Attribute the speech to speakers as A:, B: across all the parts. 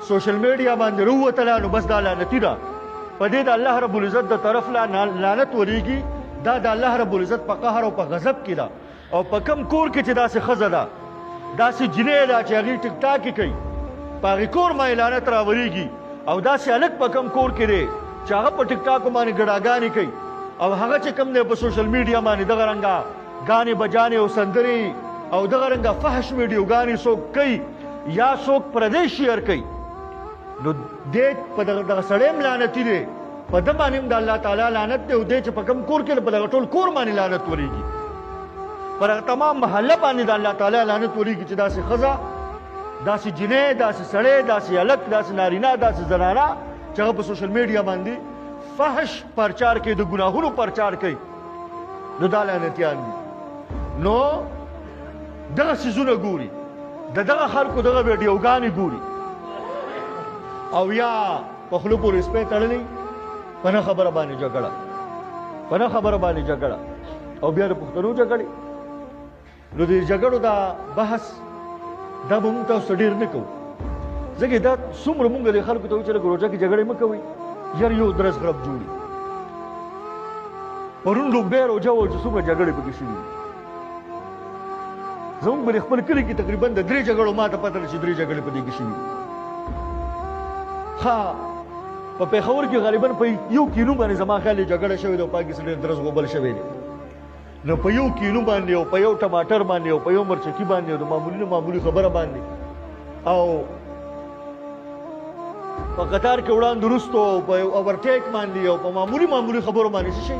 A: سوشل میډیا باندې راووتله نو بس دا لعنتي ده. په دې د الله رب العزت د طرف لعنت ورېږي. دا د الله رب العزت په قهر او په غضب کې ده. او په کم کور کې چې داسې ښځه ده، داسې جنۍ ده چې هغې ټیک ټاک کوي، په هغې کور باندې لعنت راورېږي. او داسې هلک په کم کور کې دی چې هغه په ټیک ټاکو باندې ګډاګانې کوي، او هغه چې کوم دی په سوشل میډیا باندې دغه رنګه ګانې بجانې او سندرې او دغه رنګه فحش ویډیوګانې څوک کوي یا څوک پردی شیر کوي، نو دې په دغه سړی هم لعنتي دی. په ده باندې هم د الله تعالی لعنت دی. او دی چې په کوم کور کې په دغه ټول کور باندې لعنت ورېږي، پر هغه تمام محله باندې د الله تعالی لعنت ورېږي چې داسې ښځه، داسې جنۍ، داسې سړی، داسې هلک، داسې نارینه، داسې زنانه چې هغه په سوشل میډیا باندې فحش پرچار کوي، د ګناهونو پرچار کوي، نو دا لعنتیان دي. نو دغه څیزونه ګوري، د دغه خلکو دغه ویډیوګانې ګوري، او یا په خولو پورې سپی تړلی، په نه خبره باندې جګړه، په نه خبره باندې جګړه، او بیا د پښتنو جګړې. نو د جګړو دا بحث دا به مونږ تاسو ډېر نه کوو، ځکه دا څومره مونږ د خلکو ته وایو چې لږ روژه کې جګړې مه کوئ، یار یو درس غرب جوړي. پرون لومبۍ روژه وه چې څومره جګړې پکې شوي دي. زموږ په خپل کلي کې تقریبا د 3 جګړو ما ته پته ده چې 3 جګړې په دې کې شوي دي. ها په پېښور کې غالبا په یو کیلو باندې زما خیال جګړه شوې ده او پاکې سړی درس غوبل شوی دی. نو په یو کیلو باندې او په یو ټماټر باندې او په یو مرچکي باندې او د معمولي خبره باندې او په قطار کې وړاندې وروستو او په اوورټیک باندې او په معمولي خبرو باندې څه شي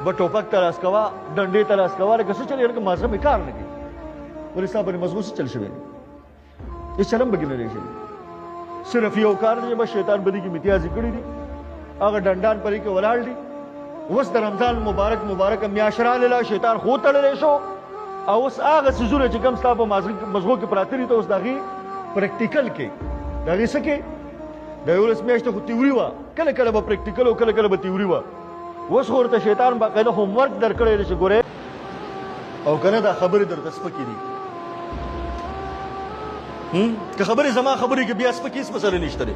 A: به ټوپک ته لاس کوه، ډنډې ته لاس کوه، لکه څه چل لکه مازغه مې کار نه کوي. ولې ستا باندې مزغو څه چل شوی دی؟ هېڅ چل هم پکې نه دی شوی. صرف یو کار دی چې بس شیطان بدي کې امتیازي کړي دي، هغه ډنډان پرې کې ولاړ دي. اوس د رمضان مبارکه میاشت راغله، شیطان خو تړلی شو، او اوس هغه څیزونه چې کوم ستا په مزغو کې پراته دي ته اوس د هغې پریکټیکل کې د هغې څه کې د 11 میاشتې خو تیوري وه، کله کله به پریکټیکل او کله کله به تیوري وه. اوس خو ورته شیطان باقاعده هوم ورک درکړی دی چې ګورې او که نه دا خبرې درته سپکې دي. که خبرې زما خبرې کې بیا سپکې هېڅ مسله نشته دی،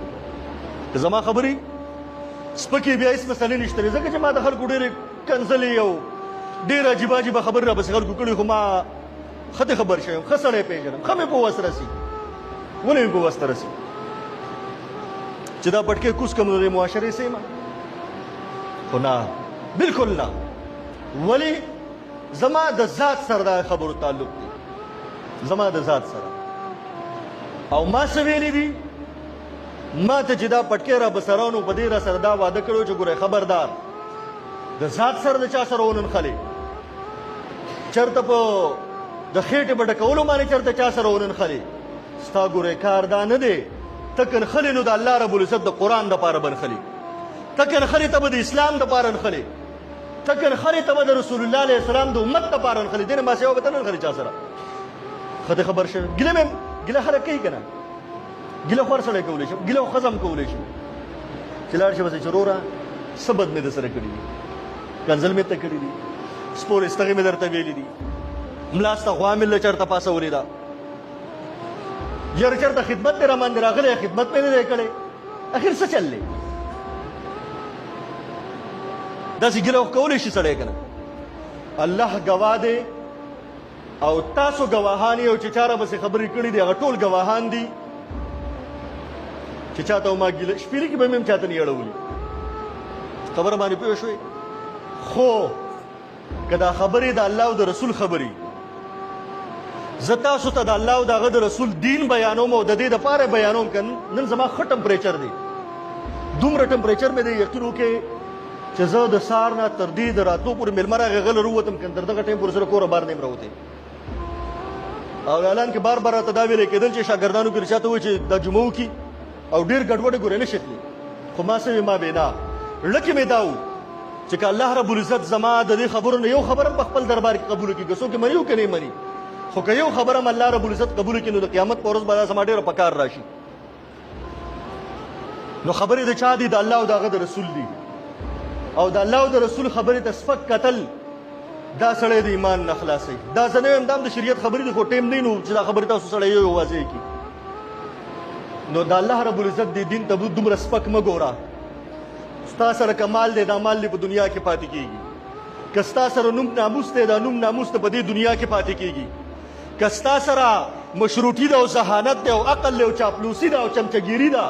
A: که زما خبرې سپکې بیا هېڅ مسلې نشته دی، ځکه چې ما د خلکو ډېرې کنځلې او ډېر عجیبه عجیبه خبرې راپسې خلکو کړي، خو ما ښه ته خبر شوی یم، ښه سړی پېژنم، ښه مې په وس رسي. ولې مې په وس ته رسي چې دا پټکې کوز کړم د دې معاشرې سه یم؟ خو نه، بلکل نه. ولې زما د ذات سره دا خبرو تعلق دی، زما د ذات سره. او ما څه ویلي دي؟ ما ته چې دا پټکې را بسرانو په دې را سره دا واده کړی چې ګورئ خبردار د ذات سره د چا سره وننښلې، چېرته په د خېټې په ډکولو باندې چېرته چا سره وننښلې، ستا ګورئ کار دا نه دی. ته که نښلې نو د الله رب العزت د قرآن دپاره به نښلې، ته که نښلې ته به د اسلام دپاره نښلې، ته که نښلې ته به د رسول الله علیه السلام د امت دپاره نښلې، دې نه ما سوا به ته نه نښلې چا سره. ښه دې خبر شوې. ګیله خلک کوي که نه؟ ګیله خو هر سړی کولی شي، ګیله خو ښځه هم کولی شي چې لاړ شي بس چې وروره څه بد مې در سره کړي دي، کنځل مې ته کړي دي، سپور استغې مې درته ویلي دي، ملا سته غوا مې له چېرته پاسولې ده، یاره چېرته خدمت دې راباندې راغلی، خدمت مې نه دی کړی، اخر څه چل دی؟ داسې ګیله خو کولی شي سړی که نه؟ الله ګواه دی او تاسو ګواهان یو چې چا راپسې خبرې کړي دي هغه ټول ګواهان دي چې چاته ما ګیله شپېلې کې به مې هم چاته نه اړولي. خبره باندې پوه شوې؟ خو که دا خبرې د الله او د رسول خبرې زه تاسو ته د الله او د هغه د رسول دین بیانوم او د دې دپاره بیانوم که نن زما ښه ټمپریچر دی، دومره ټمپریچر مې دی یقین وکړې چې زه د سهار نه تر دې د راتلو پورې مېلمه راغی غلی راووتم که تر دغه ټایم پورې سره کوره بار نه یم راوتی. او اعلان کې بار بار راته دا ویلی کېدل چې شاګردانو کې چاته وایي چې دا جمعه وکړي او ډېر ګډوډې ګورې نه شي تللی، خو ما څه وې ما بې نه زړه کې مې دا و چې که الله رب العزت زما د دې خبرو نه یو خبره هم په خپل دربار کې قبوله کړي، که څوک یې مني او که نه یې مني، خو که یو خبره هم الله رب العزت قبوله کړي نو د قیامت په ورځ به دا زما ډېره په کار راشي. نو خبرې د چا دي؟ د الله او د هغه د رسول دي. او د الله او د رسول خبرې ته سپک کتل دا سړی د ایمان نه خلاصوي. دا زه نه وایم دا هم د شریعت خبرې دي، خو ټیم دی نو چې دا خبرې تاسو سړی یو واضح کړي. نو د الله رب العزت دې دین ته دومره سپک مه ګوره. ستا سره که مال دی دا مال دې په دنیا کې پاتې کېږي، که ستا سره نوم ناموس دی دا نوم ناموس ته په دې دنیا کې پاتې کېږي، که ستا سره مشروطي ده او ذهانت دی او عقل دی او چاپلوسي ده او چمچګیري ده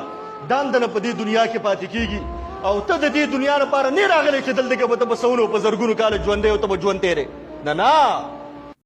A: دا هم دنه په دې دنیا کې پاتې کېږي. او ته د دې دنیا لپاره نه راغلی چې دلته کې به ته په سونو په زرګونو کاله ژوندی او ته به ژوند تېرې. نه